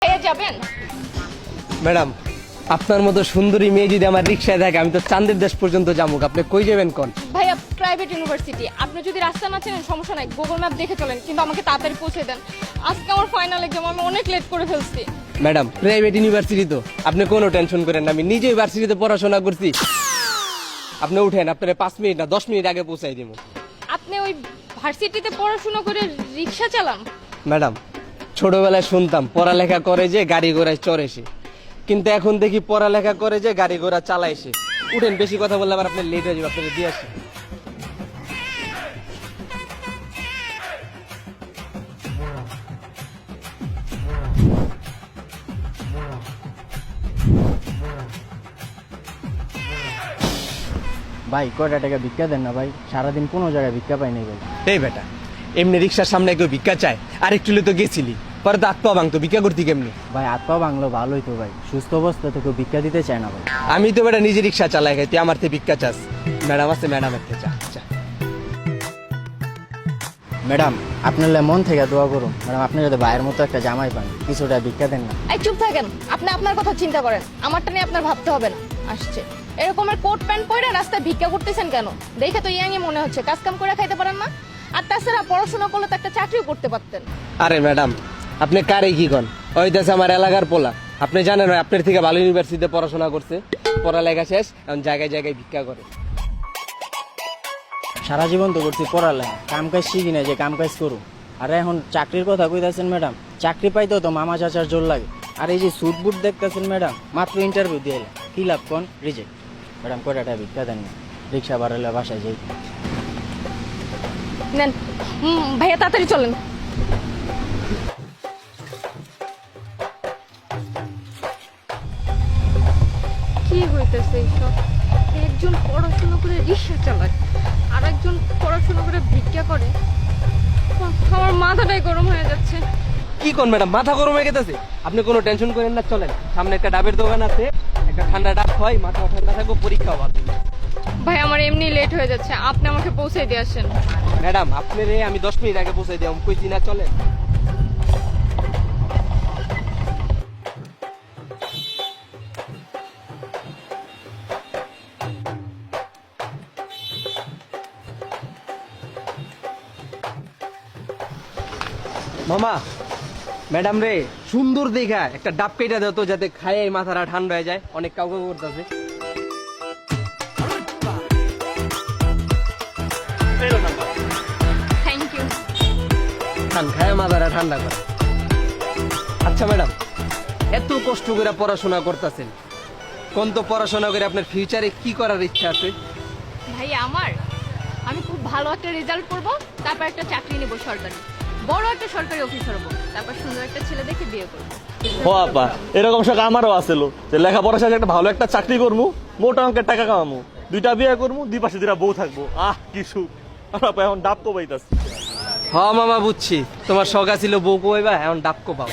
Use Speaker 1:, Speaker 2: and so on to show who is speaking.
Speaker 1: ভাইয়া যাবেন?
Speaker 2: ম্যাডাম, আপনার মতো সুন্দরী মেয়ে যদি আমার রিক্সায় থাকে আমি তো চাঁদের দেশ পর্যন্ত যাবো। আপনি কই যাবেন কোন?
Speaker 1: ভাইয়া প্রাইভেট ইউনিভার্সিটি, আপনি যদি রাস্তা না চেনেন সমস্যা নাই, গুগল ম্যাপ দেখে চলেন, কিন্তু আমাকে তাড়াতাড়ি পৌঁছে দেন। আজকে আমার ফাইনাল এক্সাম, আমি অনেক লেট করে ফেলছি।
Speaker 2: ম্যাডাম, প্রাইভেট ইউনিভার্সিটি তো, আপনি কোনো টেনশন করেন না, আমি নিজেই ইউনিভার্সিটিতে পড়াশোনা করছি। আপনি উঠেন, আপনার 5 মিনিট না 10 মিনিট আগে পৌঁছাই দিব।
Speaker 1: আপনি ওই ভার্সিটিতে পড়াশোনা করে রিক্সা চালান?
Speaker 2: ম্যাডাম, ছোটবেলায় শুনতাম পড়ালেখা করে যে গাড়ি ঘোড়ায় চড়ে সে, কিন্তু এখন দেখি পড়ালেখা করে যে গাড়ি ঘোড়া চালায় সে। উঠেন, বেশি কথা বললে আবার আপনার লেট হয়ে যাবে, আপনাকে দিয়ে আসি।
Speaker 3: ভাই কয়টা টাকা ভিক্ষা দেন না ভাই, সারাদিন কোনো জায়গায় ভিক্ষা পাই নাই ভাই।
Speaker 2: এই বেটা, এমনি রিক্সার সামনে কেউ ভিক্ষা চায়? আর একটু তো গেছিলি, পরে তো আত্মা ভাঙতো, ভিক্ষা করতি কেমনি?
Speaker 3: ভাই হাত পা ভাঙলো ভালোই তো ভাই, সুস্থ অবস্থা তো কেউ ভিক্ষা দিতে চায় না ভাই।
Speaker 2: আমি তো বেটা নিজে রিক্সা চালাই খাই, তুই আমার থেকে ভিক্ষা চাস? ম্যাডাম আছে, ম্যাডাম একটা চা চা।
Speaker 3: ম্যাডাম আপনার মন থেকে দোয়া করুন ম্যাডাম, আপনি যদি ভাইয়ের মতো একটা জামাই পান, কিছুটা ভিক্ষা দেন না।
Speaker 1: এই চুপ থাকেন, আপনি আপনার কথা চিন্তা করেন, আমারটা নিয়ে আপনার ভাবতে হবে না। আসছে এরকমের কোট প্যান্ট পরে রাস্তায় ভিক্ষা করতেছেন কেন? দেখে তো ইয়াংই মনে হচ্ছে, কাজ কাম করে খাইতে পারেন না? আর তাছাড়া পড়াশোনা করলে তো একটা চাকরিও করতে পারতেন।
Speaker 2: আরে ম্যাডাম, আপনি কারে কি কন? ওই দেশে আমার এলাকার পোলা, আপনি জানেন ওই আপনার থেকে ভালো ইউনিভার্সিটিতে পড়াশোনা করছে, পড়ালেখা শেষ, এখন জায়গায় জায়গায় ভিক্ষা করে।
Speaker 3: সারা জীবন তো করছি পড়ালেখা, কাম কাজ শিখি না যে কাম কাজ করুন। আর এখন চাকরির কথা কইতাছেন ম্যাডাম, চাকরি পাইতেও তো মামা চাচার জোর লাগে। আর এই যে সুট বুট দেখতেছেন ম্যাডাম, মাত্র ইন্টারভিউ দিয়ে এলাম, কি লাভ কোন? রিজেক্ট। ম্যাডাম কয়টা টাকা ভিক্ষা দেন না, রিক্সা বাড়ালে বাসায় যাই।
Speaker 1: নেন ভাইয়া, তাড়াতাড়ি চলেন। কি হইতেছে এইসব? একজন পড়াশোনা করে রিক্সা চালায়, আর একজন পড়াশোনা করে ভিক্ষা করে। আমার মাথাটাই গরম হয়ে যাচ্ছে।
Speaker 2: কি কোন ম্যাডাম, মাথা গরম হয়ে গেছে? আপনি কোনো টেনশন করেন না, চলেন, সামনে একটা ডাবের দোকান আছে, একটা ঠান্ডা ডাব হয়, মাথা ঠান্ডা থাকবো, পরীক্ষা হবে।
Speaker 1: ভাই আমার এমনি লেট হয়ে যাচ্ছে, আপনি আমাকে পৌঁছে দিয়ে আসেন।
Speaker 2: ম্যাডাম, আপনারে আমি 10 মিনিট আগে পৌঁছে দিলাম, কইছি না চলেন। মামা, ম্যাডাম রে, সুন্দর দেখা একটা ডাব কেটে দাও তো, যাতে খায় মাথাটা ঠান্ডা হয়ে যায়, অনেক কাউকে করতেছে।
Speaker 1: Thank you.
Speaker 2: খায় মাথাটা ঠান্ডা করে। আচ্ছা ম্যাডাম, এত কষ্ট করে পড়াশোনা করতেছেন, কোন তো পড়াশোনা করে আপনার ফিউচারে কি করার ইচ্ছা আছে?
Speaker 1: ভাই আমি খুব ভালো একটা রেজাল্ট করব, তারপর একটা চাকরি নেব সরকারি, বড় একটা সরকারি অফিসার হবো, তারপর সুন্দর একটা ছেলে দেখে বিয়ে করবো।
Speaker 4: ও আপা, এরকম শখ আমারও আছিল যে লেখাপড়ার সাথে একটা ভালো একটা চাকরি করবো, মোটা অঙ্কের টাকা কামাবো, 2টা বিয়ে করবো, 2 পাশে 2টা বউ থাকবো। কি সুখ! আপা এখন ডাব কোবাইতাছি।
Speaker 2: হ মামা, বুঝছি, তোমার শখ ছিল বউ কোয়াইবা, এখন ডাব কোপাও।